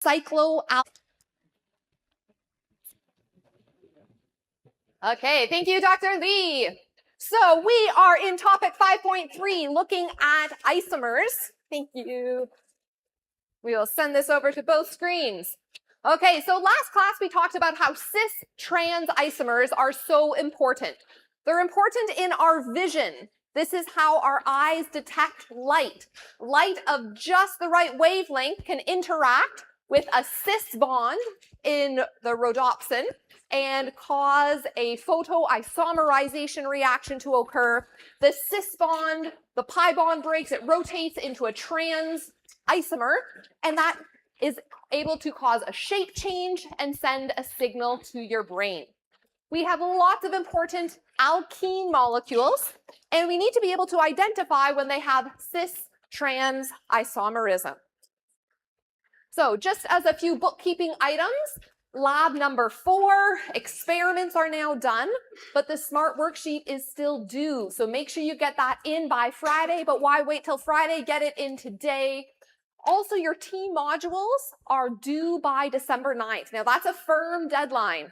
cycloaldehyde. Okay, thank you, Dr. Lee. So we are in topic 5.3, looking at isomers. Thank you. We will send this over to both screens. Okay, so last class we talked about how cis-trans isomers are so important. They're important in our vision. This is how our eyes detect light. Light of just the right wavelength can interact with a cis bond in the rhodopsin and cause a photoisomerization reaction to occur. The cis bond, the pi bond breaks, it rotates into a trans isomer, and that is able to cause a shape change and send a signal to your brain. We have lots of important alkene molecules, and we need to be able to identify when they have cis-trans isomerism. So just as a few bookkeeping items, lab number 4, experiments are now done, but the SMART worksheet is still due. So make sure you get that in by Friday, but why wait till Friday? Get it in today. Also, your team modules are due by December 9th. Now, that's a firm deadline.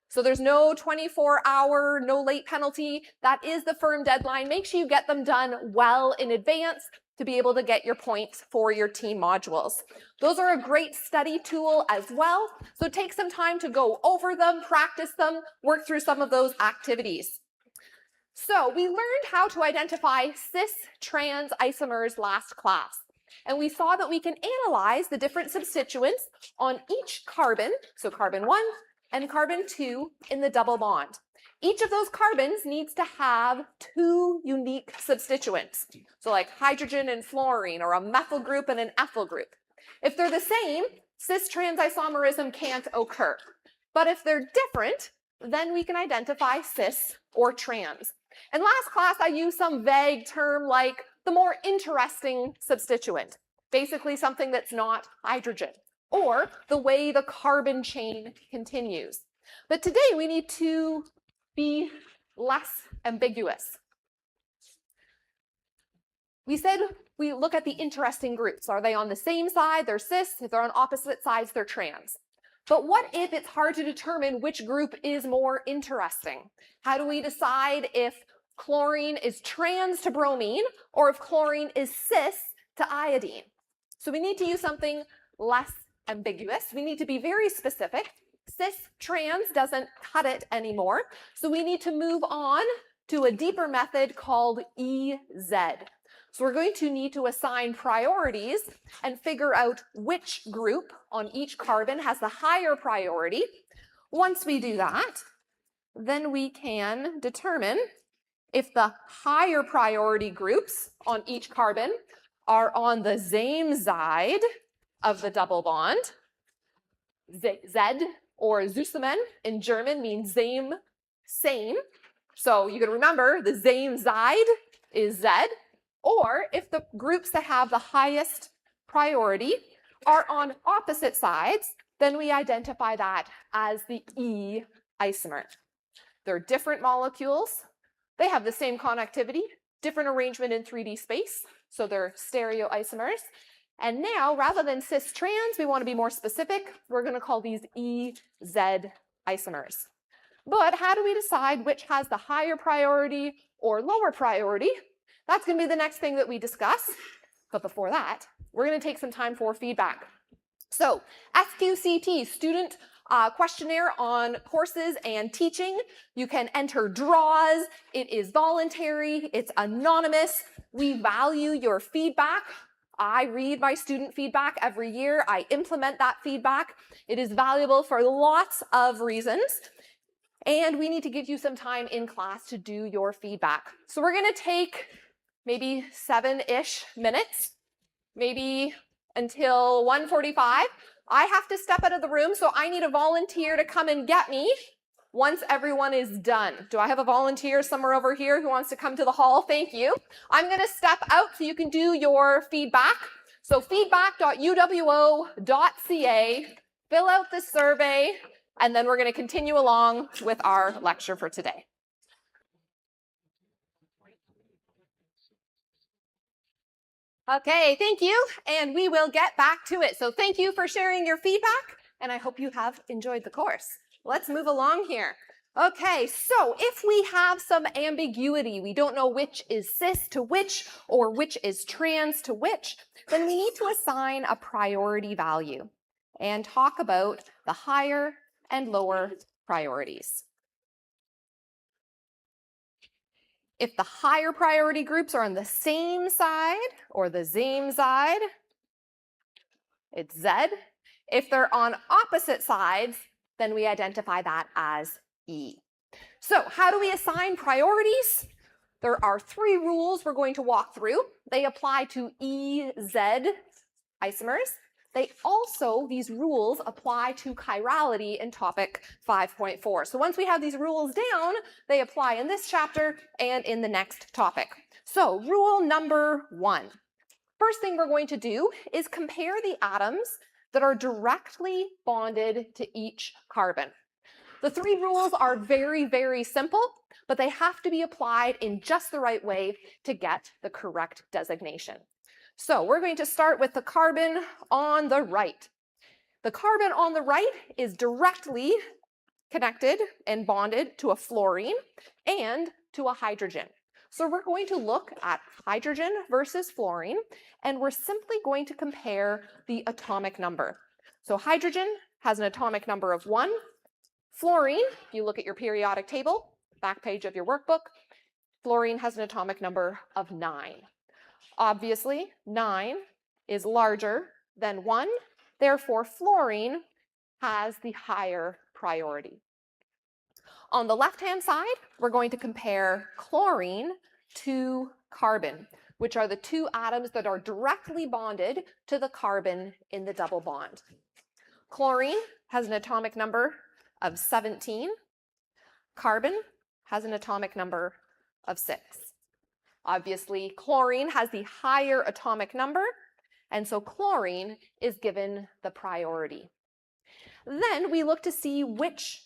So there's no 24-hour, no late penalty. That is the firm deadline. Make sure you get them done well in advance to be able to get your points for your team modules. Those are a great study tool as well. So take some time to go over them, practice them, work through some of those activities. So we learned how to identify cis-trans isomers last class. And we saw that we can analyze the different substituents on each carbon, so carbon 1 and carbon 2 in the double bond. Each of those carbons needs to have 2 unique substituents. So like hydrogen and fluorine, or a methyl group and an ethyl group. If they're the same, cis-trans isomerism can't occur. But if they're different, then we can identify cis or trans. And last class, I used some vague term like the more interesting substituent, basically something that's not hydrogen, or the way the carbon chain continues. But today we need to be less ambiguous. We said we look at the interesting groups. Are they on the same side? They're cis. If they're on opposite sides, they're trans. But what if it's hard to determine which group is more interesting? How do we decide if chlorine is trans to bromine or if chlorine is cis to iodine? So we need to use something less ambiguous. We need to be very specific. Cis-trans doesn't cut it anymore. So we need to move on to a deeper method called EZ. So we're going to need to assign priorities and figure out which group on each carbon has the higher priority. Once we do that, then we can determine if the higher priority groups on each carbon are on the same side of the double bond. Z or zusammen in German means same. So you can remember the same side is Z. Or if the groups that have the highest priority are on opposite sides, then we identify that as the E isomer. They're different molecules. They have the same connectivity, different arrangement in 3D space, so they're stereoisomers. And now, rather than cis-trans, we want to be more specific. We're going to call these EZ isomers. But how do we decide which has the higher priority or lower priority? That's going to be the next thing that we discuss. But before that, we're going to take some time for feedback. So, SQCT, student questionnaire on courses and teaching. You can enter draws. It is voluntary. It's anonymous. We value your feedback. I read my student feedback every year. I implement that feedback. It is valuable for lots of reasons. And we need to give you some time in class to do your feedback. So we're going to take maybe 7-ish minutes, maybe until 1:45. I have to step out of the room, so I need a volunteer to come and get me once everyone is done. Do I have a volunteer somewhere over here who wants to come to the hall? Thank you. I'm going to step out so you can do your feedback. So feedback.uwo.ca, fill out the survey, and then we're going to continue along with our lecture for today. Okay, thank you. And we will get back to it. So thank you for sharing your feedback, and I hope you have enjoyed the course. Let's move along here. Okay, so if we have some ambiguity, we don't know which is cis to which or which is trans to which, then we need to assign a priority value and talk about the higher and lower priorities. If the higher priority groups are on the same side or the same side, it's Z. If they're on opposite sides, then we identify that as E. So how do we assign priorities? There are 3 rules we're going to walk through. They apply to EZ isomers. These rules apply to chirality in topic 5.4. So once we have these rules down, they apply in this chapter and in the next topic. So rule number 1. First thing we're going to do is compare the atoms that are directly bonded to each carbon. The 3 rules are very, very simple, but they have to be applied in just the right way to get the correct designation. So we're going to start with the carbon on the right. The carbon on the right is directly connected and bonded to a fluorine and to a hydrogen. So we're going to look at hydrogen versus fluorine, and we're simply going to compare the atomic number. So hydrogen has an atomic number of 1. Fluorine, if you look at your periodic table, back page of your workbook, fluorine has an atomic number of 9. Obviously, 9 is larger than 1, therefore fluorine has the higher priority. On the left-hand side, we're going to compare chlorine to carbon, which are the 2 atoms that are directly bonded to the carbon in the double bond. Chlorine has an atomic number of 17. Carbon has an atomic number of 6. Obviously, chlorine has the higher atomic number, and so chlorine is given the priority. Then we look to see which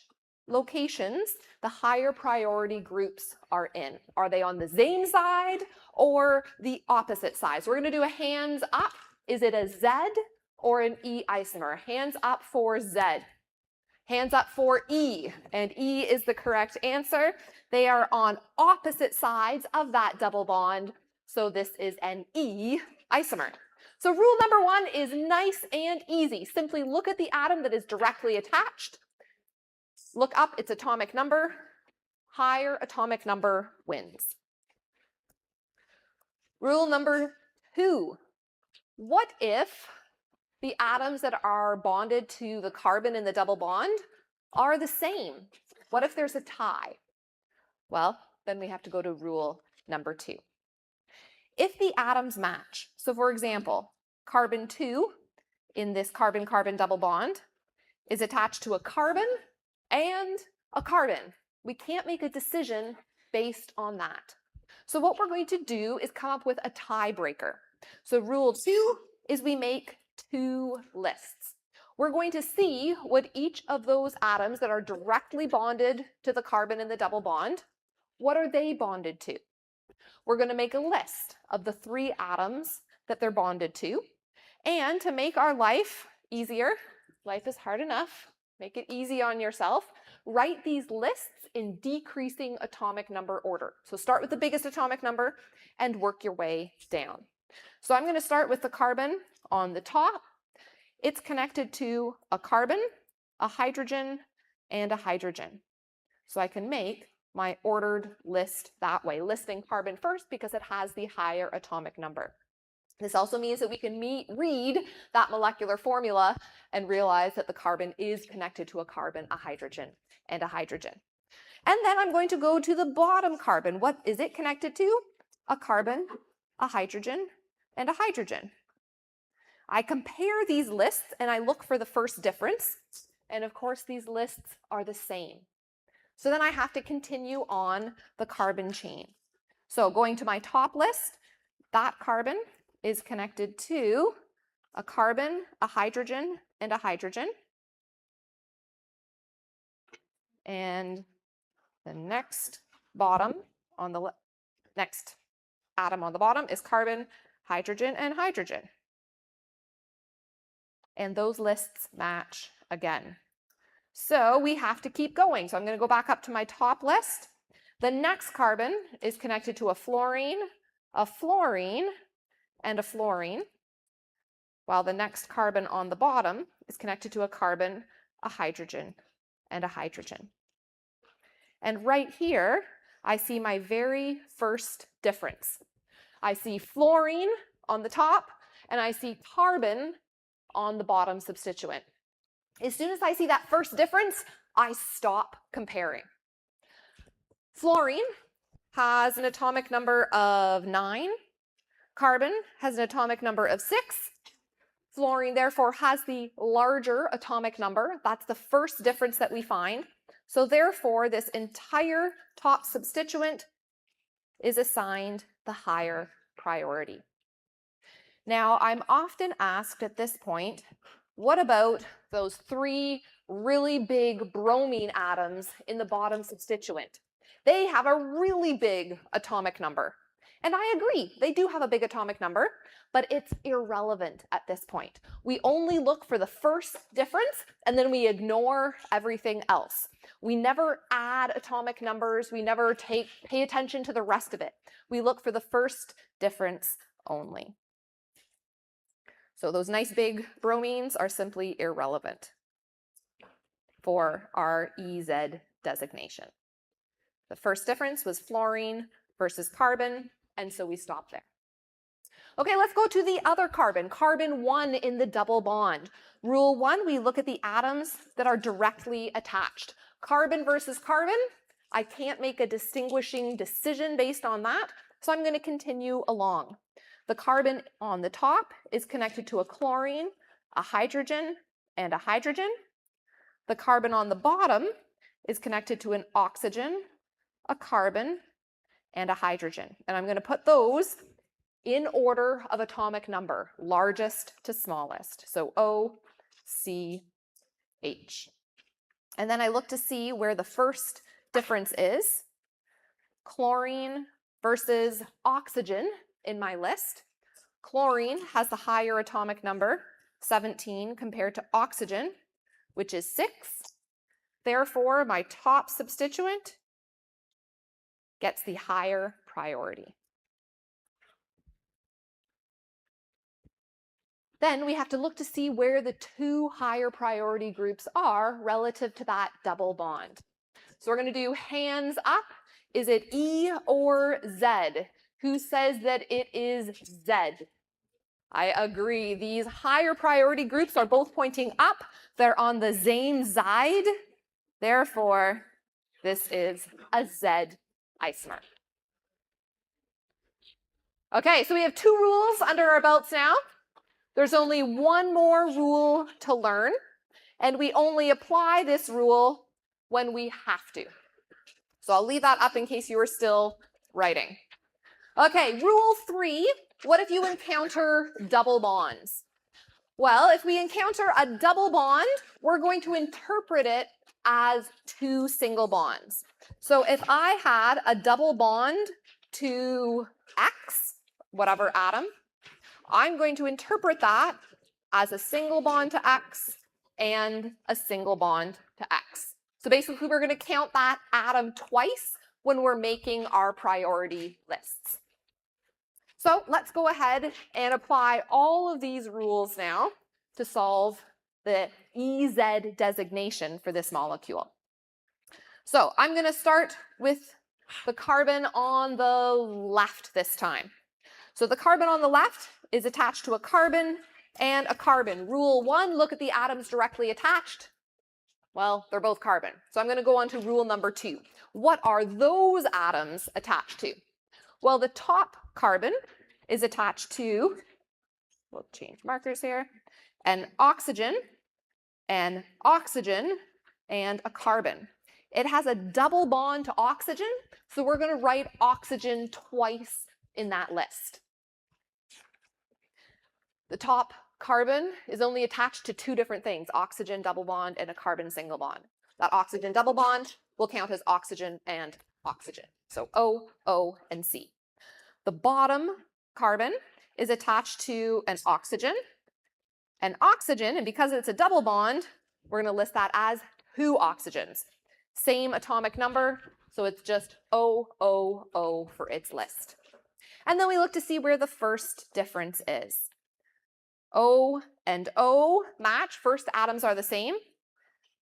locations the higher priority groups are in. Are they on the same side or the opposite side? So we're going to do a hands up. Is it a Z or an E isomer? Hands up for Z. Hands up for E, and E is the correct answer. They are on opposite sides of that double bond, so this is an E isomer. So rule number 1 is nice and easy. Simply look at the atom that is directly attached, look up its atomic number, higher atomic number wins. Rule number 2, what if the atoms that are bonded to the carbon in the double bond are the same? What if there's a tie? Well, then we have to go to rule number 2. If the atoms match, so for example, carbon 2 in this carbon-carbon double bond is attached to a carbon and a carbon. We can't make a decision based on that. So what we're going to do is come up with a tiebreaker. So rule 2 is we make 2 lists. We're going to see what each of those atoms that are directly bonded to the carbon in the double bond, what are they bonded to? We're going to make a list of the 3 atoms that they're bonded to. And to make our life easier, life is hard enough, make it easy on yourself, write these lists in decreasing atomic number order. So start with the biggest atomic number and work your way down. So I'm going to start with the carbon on the top. It's connected to a carbon, a hydrogen, and a hydrogen. So I can make my ordered list that way, listing carbon first because it has the higher atomic number. This also means that we can read that molecular formula and realize that the carbon is connected to a carbon, a hydrogen, and a hydrogen. And then I'm going to go to the bottom carbon. What is it connected to? A carbon, a hydrogen, and a hydrogen. I compare these lists and I look for the first difference. And of course, these lists are the same. So then I have to continue on the carbon chain. So going to my top list, that carbon is connected to a carbon, a hydrogen, and a hydrogen. And the next bottom on the next atom on the bottom is carbon, hydrogen, and hydrogen. And those lists match again. So we have to keep going. So I'm going to go back up to my top list. The next carbon is connected to a fluorine, and a fluorine, while the next carbon on the bottom is connected to a carbon, a hydrogen, and a hydrogen. And right here, I see my very first difference. I see fluorine on the top, and I see carbon on the bottom substituent. As soon as I see that first difference, I stop comparing. Fluorine has an atomic number of 9. Carbon has an atomic number of 6. Fluorine, therefore, has the larger atomic number. That's the first difference that we find. So therefore, this entire top substituent is assigned the higher priority. Now, I'm often asked at this point, what about those 3 really big bromine atoms in the bottom substituent? They have a really big atomic number. And I agree, they do have a big atomic number, but it's irrelevant at this point. We only look for the first difference, and then we ignore everything else. We never add atomic numbers. We never pay attention to the rest of it. We look for the first difference only. So those nice big bromines are simply irrelevant for our EZ designation. The first difference was fluorine versus carbon, and so we stop there. Okay, let's go to the other carbon, carbon 1 in the double bond. Rule 1, we look at the atoms that are directly attached. Carbon versus carbon, I can't make a distinguishing decision based on that, so I'm going to continue along. The carbon on the top is connected to a chlorine, a hydrogen, and a hydrogen. The carbon on the bottom is connected to an oxygen, a carbon, and a hydrogen. And I'm going to put those in order of atomic number, largest to smallest. So O, C, H. And then I look to see where the first difference is. Chlorine versus oxygen in my list. Chlorine has the higher atomic number, 17, compared to oxygen, which is 6. Therefore, my top substituent gets the higher priority. Then we have to look to see where the 2 higher priority groups are relative to that double bond. So we're going to do hands up. Is it E or Z? Who says that it is Z? I agree. These higher priority groups are both pointing up. They're on the same side. Therefore, this is a Z isomer. Okay, so we have 2 rules under our belts now. There's only one more rule to learn, and we only apply this rule when we have to. So I'll leave that up in case you are still writing. Okay, rule 3, what if you encounter double bonds? Well, if we encounter a double bond, we're going to interpret it as 2 single bonds. So if I had a double bond to X, whatever atom, I'm going to interpret that as a single bond to X and a single bond to X. So basically, we're going to count that atom twice when we're making our priority lists. So let's go ahead and apply all of these rules now to solve the EZ designation for this molecule. So I'm going to start with the carbon on the left this time. So the carbon on the left is attached to a carbon and a carbon. Rule 1, look at the atoms directly attached. Well, they're both carbon. So I'm going to go on to rule number 2. What are those atoms attached to? Well, the top carbon is attached to, we'll change markers here, an oxygen, and a carbon. It has a double bond to oxygen, so we're going to write oxygen twice in that list. The top carbon is only attached to 2 different things, oxygen double bond and a carbon single bond. That oxygen double bond will count as oxygen and oxygen. So O, O, and C. The bottom carbon is attached to an oxygen. And oxygen, and because it's a double bond, we're going to list that as 2 oxygens. Same atomic number, so it's just OOO for its list. And then we look to see where the first difference is. O and O match. First atoms are the same.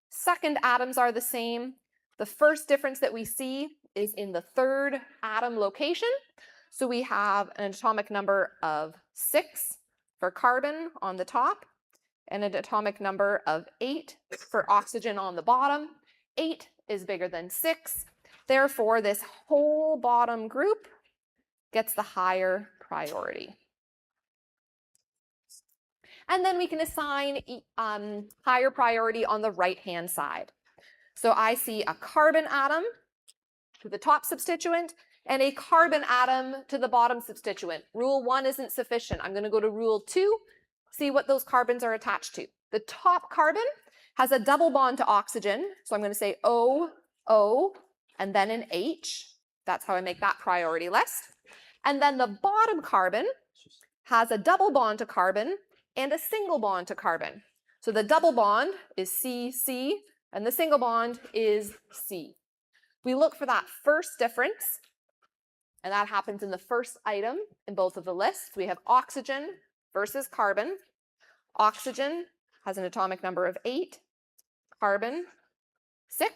Second atoms are the same. The first difference that we see is in the third atom location. So we have an atomic number of 6 for carbon on the top and an atomic number of 8 for oxygen on the bottom. 8 is bigger than 6. Therefore, this whole bottom group gets the higher priority. And then we can assign higher priority on the right-hand side. So I see a carbon atom to the top substituent and a carbon atom to the bottom substituent. Rule 1 isn't sufficient. I'm going to go to rule 2, see what those carbons are attached to. The top carbon has a double bond to oxygen, so I'm going to say O, O, and then an H. That's how I make that priority list. And then the bottom carbon has a double bond to carbon and a single bond to carbon. So the double bond is C, C, and the single bond is C. We look for that first difference, and that happens in the first item in both of the lists. We have oxygen versus carbon. Oxygen has an atomic number of 8, carbon 6.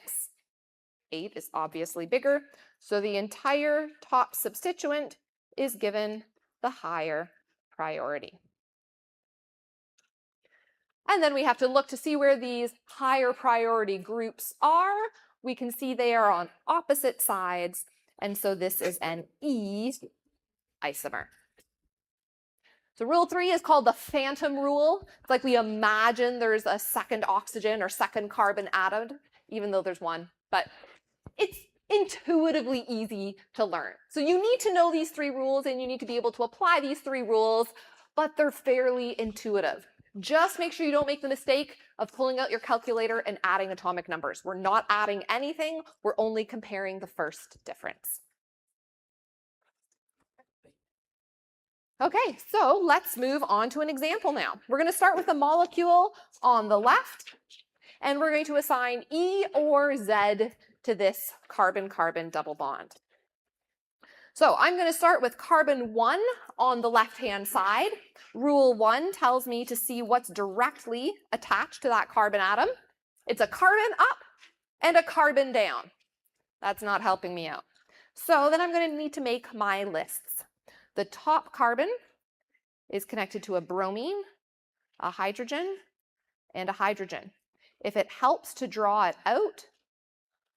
8 is obviously bigger, so the entire top substituent is given the higher priority. And then we have to look to see where these higher priority groups are. We can see they are on opposite sides, and so this is an E isomer. So rule 3 is called the phantom rule. It's like we imagine there's a second oxygen or second carbon added, even though there's one, but it's intuitively easy to learn. So you need to know these 3 rules and you need to be able to apply these 3 rules, but they're fairly intuitive. Just make sure you don't make the mistake of pulling out your calculator and adding atomic numbers. We're not adding anything, we're only comparing the first difference. Okay, so let's move on to an example now. We're going to start with a molecule on the left, and we're going to assign E or Z to this carbon-carbon double bond. So I'm going to start with carbon 1 on the left-hand side. Rule 1 tells me to see what's directly attached to that carbon atom. It's a carbon up and a carbon down. That's not helping me out. So then I'm going to need to make my lists. The top carbon is connected to a bromine, a hydrogen, and a hydrogen. If it helps to draw it out,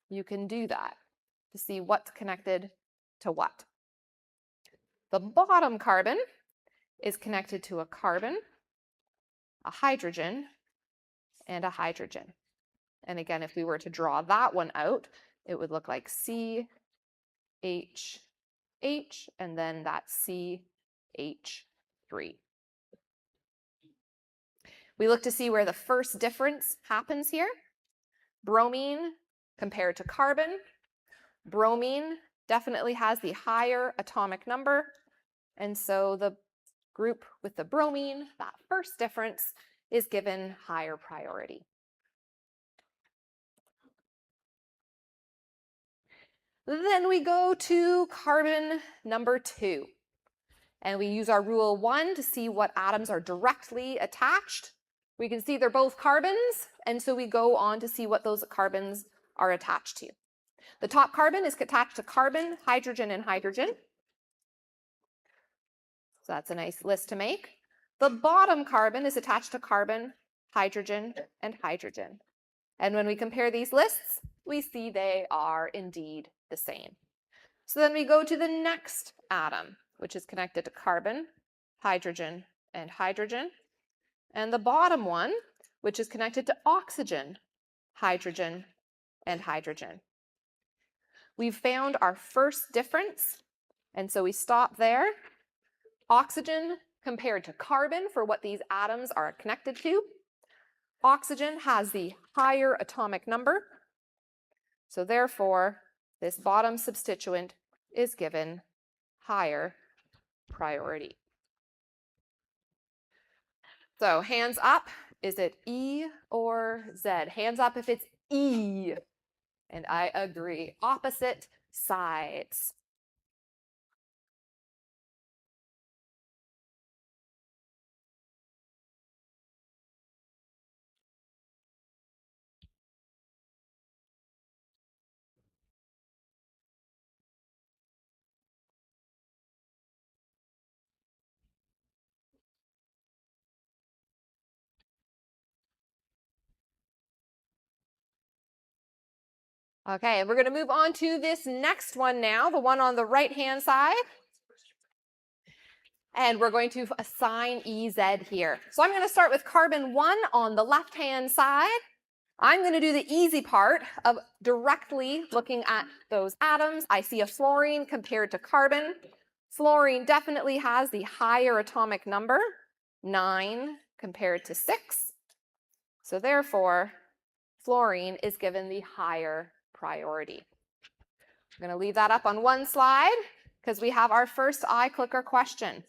you can do that to see what's connected to what. The bottom carbon is connected to a carbon, a hydrogen, and a hydrogen. And again, if we were to draw that one out, it would look like C, H, H, and then that CH3. We look to see where the first difference happens here. Bromine compared to carbon. Bromine definitely has the higher atomic number, and so the group with the bromine, that first difference, is given higher priority. Then we go to carbon number 2, and we use our rule 1 to see what atoms are directly attached. We can see they're both carbons, and so we go on to see what those carbons are attached to. The top carbon is attached to carbon, hydrogen, and hydrogen. So that's a nice list to make. The bottom carbon is attached to carbon, hydrogen, and hydrogen. And when we compare these lists, we see they are indeed the same. So then we go to the next atom, which is connected to carbon, hydrogen, and hydrogen. And the bottom one, which is connected to oxygen, hydrogen, and hydrogen. We've found our first difference, and so we stop there. Oxygen compared to carbon for what these atoms are connected to. Oxygen has the higher atomic number, so therefore this bottom substituent is given higher priority. So hands up, is it E or Z? Hands up if it's E. And I agree. Opposite sides. Okay, we're going to move on to this next one now, the one on the right-hand side. And we're going to assign EZ here. So I'm going to start with carbon 1 on the left-hand side. I'm going to do the easy part of directly looking at those atoms. I see a fluorine compared to carbon. Fluorine definitely has the higher atomic number, 9 compared to 6. So therefore, fluorine is given the higher priority. I'm going to leave that up on one slide because we have our first iClicker question.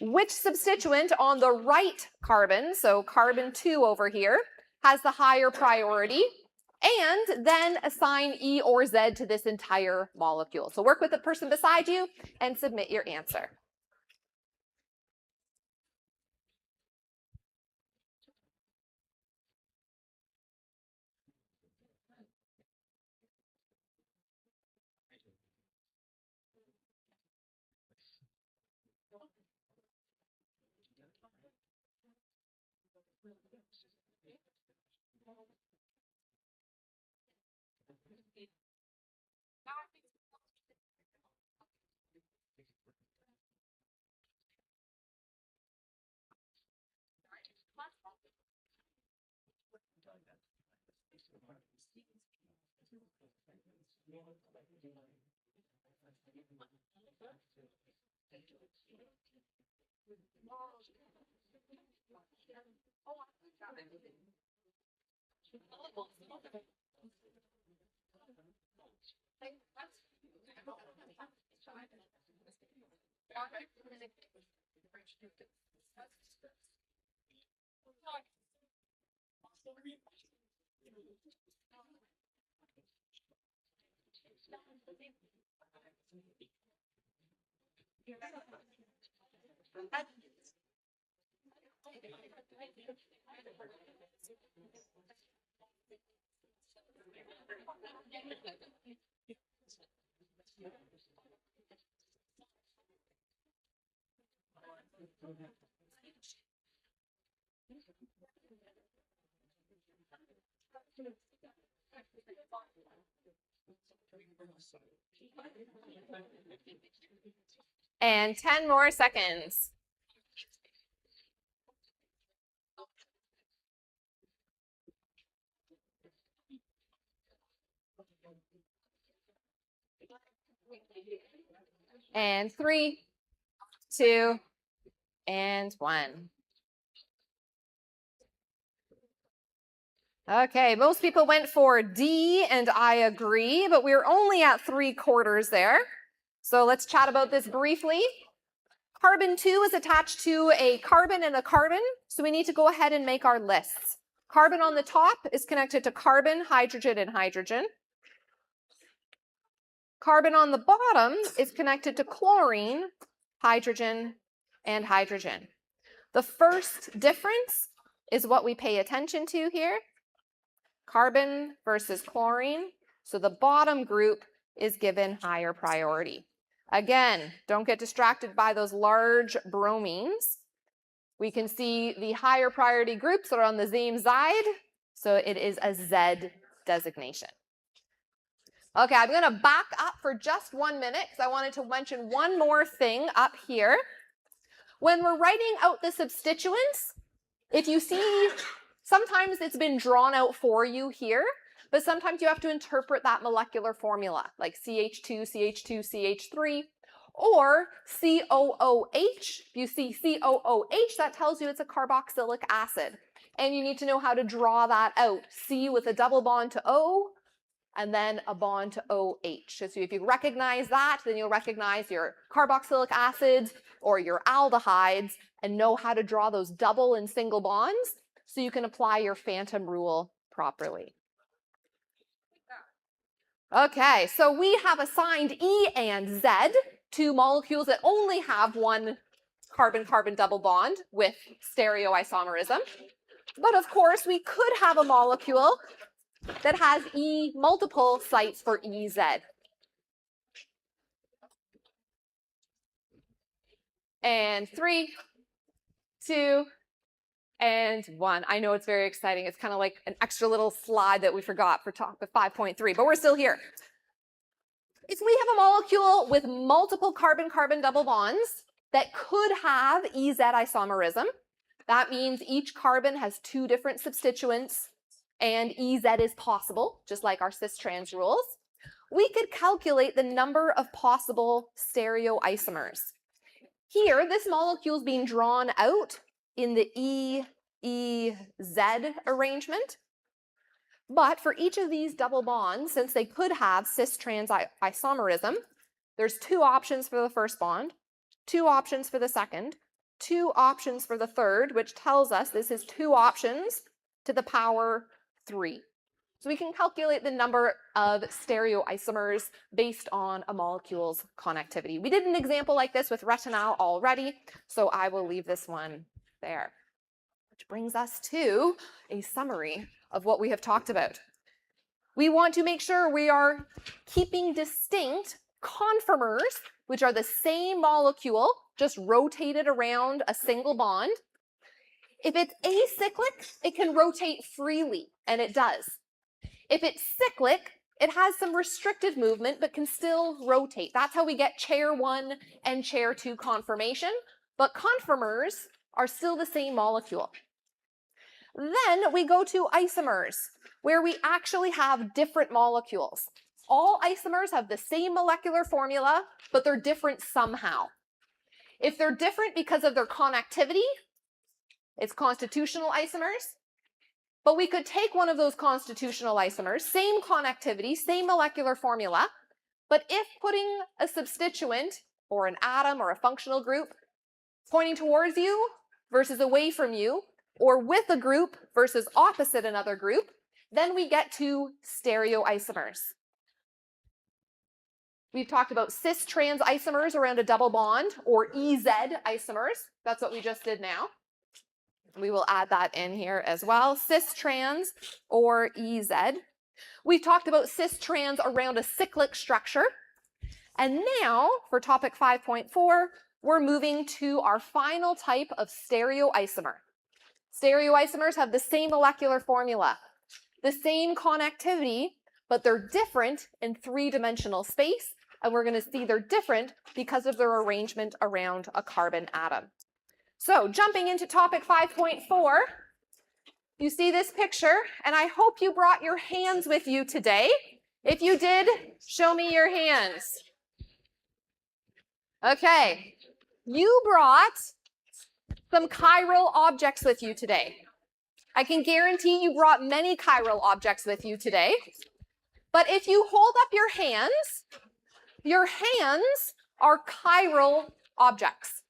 Which substituent on the right carbon, so carbon 2 over here, has the higher priority? And then assign E or Z to this entire molecule. So work with the person beside you and submit your answer. And 10 more seconds. And 3, 2, and 1. Okay, most people went for D, and I agree, but we're only at 3/4 there. So let's chat about this briefly. Carbon 2 is attached to a carbon and a carbon, so we need to go ahead and make our lists. Carbon on the top is connected to carbon, hydrogen, and hydrogen. Carbon on the bottom is connected to chlorine, hydrogen, and hydrogen. The first difference is what we pay attention to here. Carbon versus chlorine. So the bottom group is given higher priority. Again, don't get distracted by those large bromines. We can see the higher priority groups are on the same side, so it is a Z designation. Okay, I'm going to back up for just 1 minute because I wanted to mention one more thing up here. When we're writing out the substituents, if you see, sometimes it's been drawn out for you here, but sometimes you have to interpret that molecular formula, like CH2, CH2, CH3, or COOH. If you see COOH, that tells you it's a carboxylic acid. And you need to know how to draw that out. C with a double bond to O, and then a bond to OH. So if you recognize that, then you'll recognize your carboxylic acids or your aldehydes and know how to draw those double and single bonds so you can apply your phantom rule properly. Okay, so we have assigned E and Z to molecules that only have one carbon-carbon double bond with stereoisomerism. But of course, we could have a molecule that has E multiple sites for EZ. And 3, 2, and 1. I know it's very exciting. It's kind of like an extra little slide that we forgot for topic 5.3, but we're still here. If we have a molecule with multiple carbon-carbon double bonds that could have EZ isomerism, that means each carbon has 2 different substituents and EZ is possible, just like our cis-trans rules, we could calculate the number of possible stereoisomers. Here, this molecule is being drawn out in the E-E-Z arrangement. But for each of these double bonds, since they could have cis-trans isomerism, there's 2 options for the first bond, 2 options for the second, 2 options for the third, which tells us this is 2 options to the power 3. So we can calculate the number of stereoisomers based on a molecule's connectivity. We did an example like this with retinal already, so I will leave this one there. Which brings us to a summary of what we have talked about. We want to make sure we are keeping distinct conformers, which are the same molecule, just rotated around a single bond. If it's acyclic, it can rotate freely, and it does. If it's cyclic, it has some restricted movement, but can still rotate. That's how we get chair 1 and chair 2 conformation, but conformers are still the same molecule. Then we go to isomers, where we actually have different molecules. All isomers have the same molecular formula, but they're different somehow. If they're different because of their connectivity, it's constitutional isomers. But we could take one of those constitutional isomers, same connectivity, same molecular formula, but if putting a substituent or an atom or a functional group pointing towards you versus away from you, or with a group versus opposite another group, then we get to stereoisomers. We've talked about cis-trans isomers around a double bond, or EZ isomers. That's what we just did now. We will add that in here as well, cis-trans or EZ. We've talked about cis-trans around a cyclic structure. And now, for topic 5.4, we're moving to our final type of stereoisomer. Stereoisomers have the same molecular formula, the same connectivity, but they're different in 3-dimensional space, and we're going to see they're different because of their arrangement around a carbon atom. So, jumping into topic 5.4, you see this picture, and I hope you brought your hands with you today. If you did, show me your hands. Okay, you brought some chiral objects with you today. I can guarantee you brought many chiral objects with you today. But if you hold up your hands are chiral objects.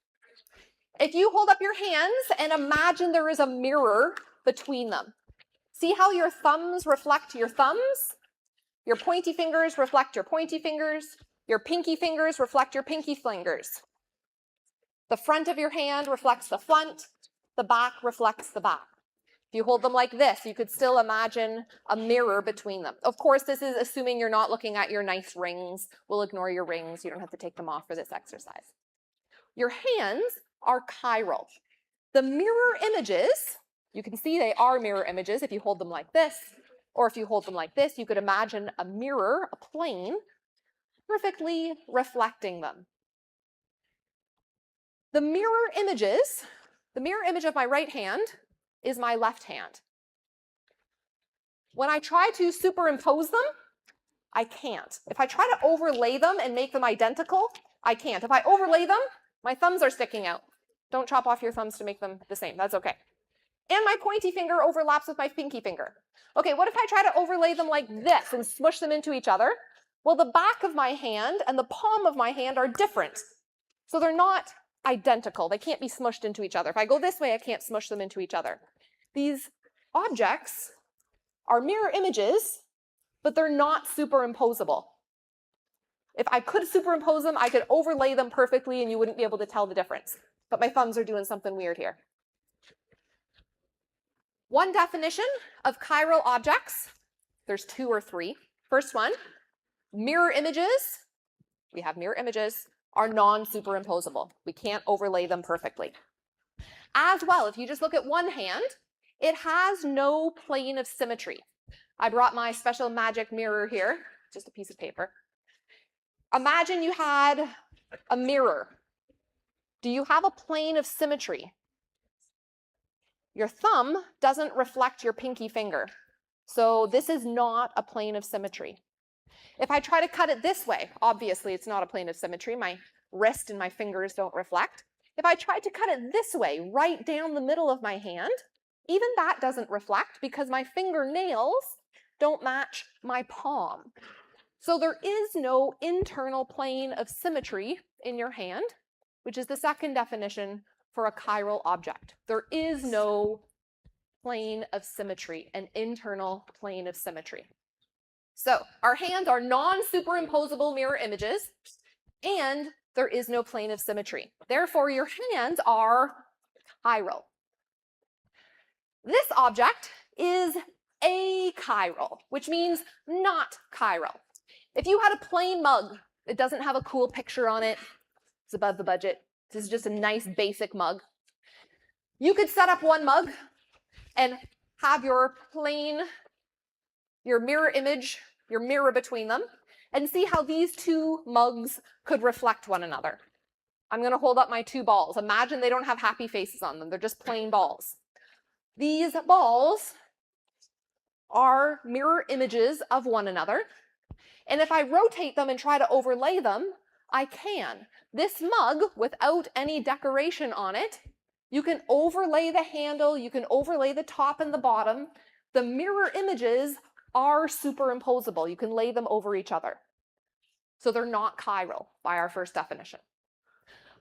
If you hold up your hands and imagine there is a mirror between them. See how your thumbs reflect your thumbs? Your pointy fingers reflect your pointy fingers. Your pinky fingers reflect your pinky fingers. The front of your hand reflects the front. The back reflects the back. If you hold them like this, you could still imagine a mirror between them. Of course, this is assuming you're not looking at your nice rings. We'll ignore your rings. You don't have to take them off for this exercise. Your hands are chiral. The mirror images, you can see they are mirror images if you hold them like this, or if you hold them like this, you could imagine a mirror, a plane, perfectly reflecting them. The mirror image of my right hand is my left hand. When I try to superimpose them, I can't. If I try to overlay them and make them identical, I can't. If I overlay them, my thumbs are sticking out. Don't chop off your thumbs to make them the same. That's okay. And my pointy finger overlaps with my pinky finger. Okay, what if I try to overlay them like this and smush them into each other? Well, the back of my hand and the palm of my hand are different. So they're not identical. They can't be smushed into each other. If I go this way, I can't smush them into each other. These objects are mirror images, but they're not superimposable. If I could superimpose them, I could overlay them perfectly and you wouldn't be able to tell the difference. But my thumbs are doing something weird here. One definition of chiral objects, there's two or three. First one, mirror images, we have mirror images, are non-superimposable. We can't overlay them perfectly. As well, if you just look at one hand, it has no plane of symmetry. I brought my special magic mirror here, just a piece of paper. Imagine you had a mirror. Do you have a plane of symmetry? Your thumb doesn't reflect your pinky finger. So this is not a plane of symmetry. If I try to cut it this way, obviously it's not a plane of symmetry. My wrist and my fingers don't reflect. If I tried to cut it this way, right down the middle of my hand, even that doesn't reflect because my fingernails don't match my palm. So there is no internal plane of symmetry in your hand, which is the second definition for a chiral object. There is no plane of symmetry, an internal plane of symmetry. So our hands are non-superimposable mirror images, and there is no plane of symmetry. Therefore, your hands are chiral. This object is achiral, which means not chiral. If you had a plain mug, it doesn't have a cool picture on it, it's above the budget, this is just a nice basic mug. You could set up one mug and have your plane, your mirror image, your mirror between them, and see how these two mugs could reflect one another. I'm going to hold up my two balls. Imagine they don't have happy faces on them. They're just plain balls. These balls are mirror images of one another. And if I rotate them and try to overlay them, I can. This mug, without any decoration on it, you can overlay the handle, you can overlay the top and the bottom. The mirror images are superimposable. You can lay them over each other. So they're not chiral by our first definition.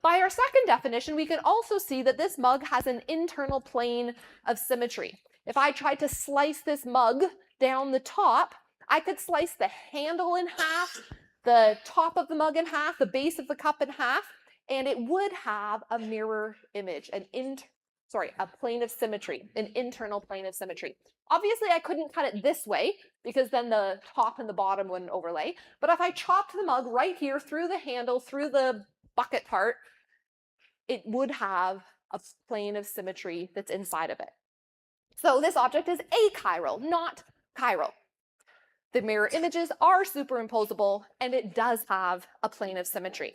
By our second definition, we can also see that this mug has an internal plane of symmetry. If I tried to slice this mug down the top, I could slice the handle in half, the top of the mug in half, the base of the cup in half, and it would have a mirror image, a plane of symmetry, an internal plane of symmetry. Obviously, I couldn't cut it this way because then the top and the bottom wouldn't overlay. But if I chopped the mug right here through the handle, through the bucket part, it would have a plane of symmetry that's inside of it. So this object is achiral, not chiral. The mirror images are superimposable, and it does have a plane of symmetry.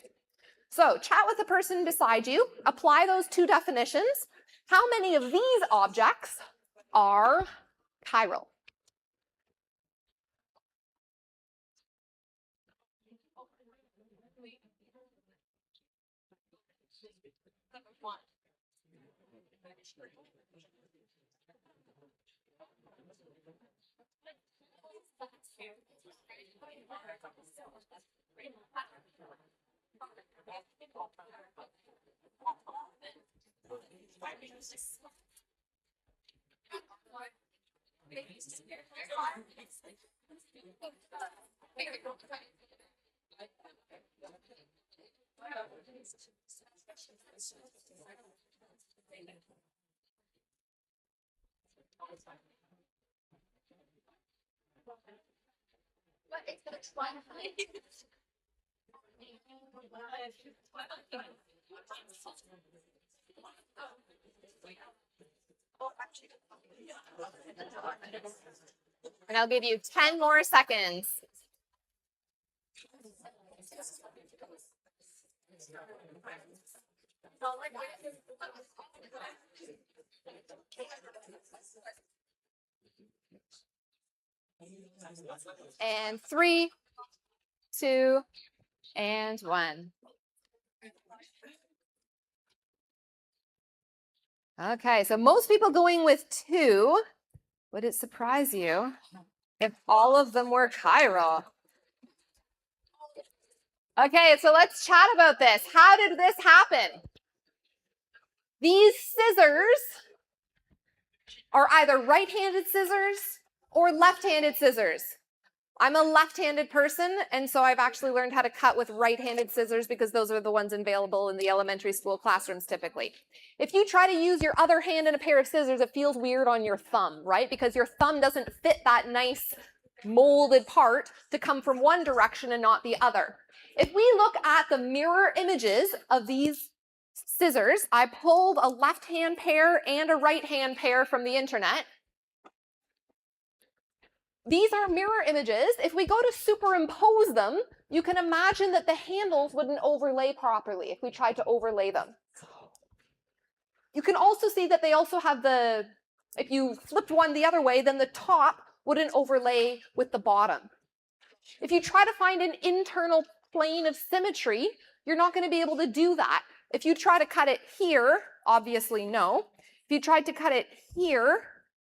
So chat with the person beside you, apply those two definitions. How many of these objects are chiral? And I'll give you 10 more seconds. And 3, 2, and 1. Okay, so most people going with 2. Would it surprise you if all of them were chiral? Okay, so let's chat about this. How did this happen? These scissors are either right-handed scissors or left-handed scissors. I'm a left-handed person, and so I've actually learned how to cut with right-handed scissors because those are the ones available in the elementary school classrooms typically. If you try to use your other hand in a pair of scissors, it feels weird on your thumb, right? Because your thumb doesn't fit that nice molded part to come from one direction and not the other. If we look at the mirror images of these scissors, I pulled a left-hand pair and a right-hand pair from the internet. These are mirror images. If we go to superimpose them, you can imagine that the handles wouldn't overlay properly if we tried to overlay them. You can also see that they also have if you flipped one the other way, then the top wouldn't overlay with the bottom. If you try to find an internal plane of symmetry, you're not going to be able to do that. If you try to cut it here, obviously no. If you tried to cut it here,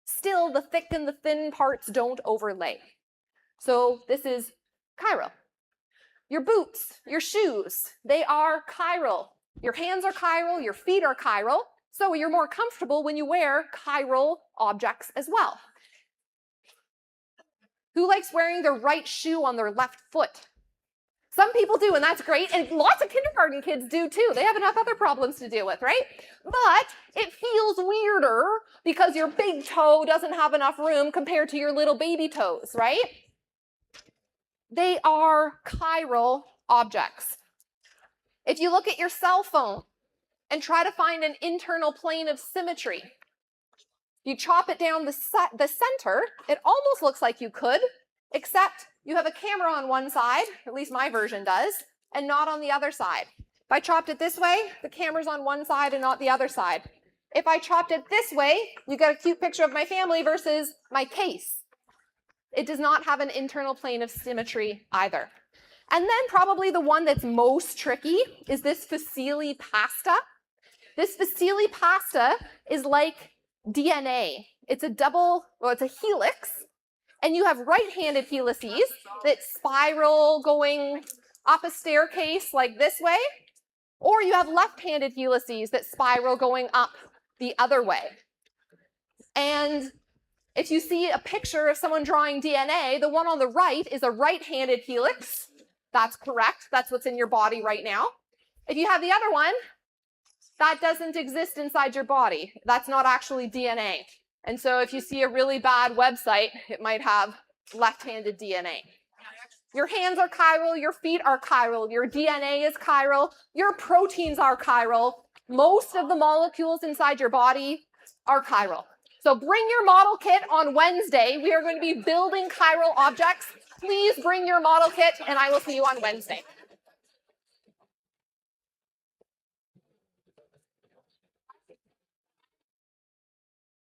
still the thick and the thin parts don't overlay. So this is chiral. Your boots, your shoes, they are chiral. Your hands are chiral, your feet are chiral, so you're more comfortable when you wear chiral objects as well. Who likes wearing their right shoe on their left foot? Some people do, and that's great, and lots of kindergarten kids do too. They have enough other problems to deal with, right? But it feels weirder because your big toe doesn't have enough room compared to your little baby toes, right? They are chiral objects. If you look at your cell phone and try to find an internal plane of symmetry, you chop it down the center, it almost looks like you could, except you have a camera on one side, at least my version does, and not on the other side. If I chopped it this way, the camera's on one side and not the other side. If I chopped it this way, you get a cute picture of my family versus my case. It does not have an internal plane of symmetry either. And then probably the one that's most tricky is this facile pasta. This facile pasta is like DNA. It's a helix. And you have right-handed helices that spiral going up a staircase like this way, or you have left-handed helices that spiral going up the other way. And if you see a picture of someone drawing DNA, the one on the right is a right-handed helix. That's correct. That's what's in your body right now. If you have the other one, that doesn't exist inside your body. That's not actually DNA. And so if you see a really bad website, it might have left-handed DNA. Your hands are chiral, your feet are chiral, your DNA is chiral, your proteins are chiral. Most of the molecules inside your body are chiral. So bring your model kit on Wednesday. We are going to be building chiral objects. Please bring your model kit, and I will see you on Wednesday.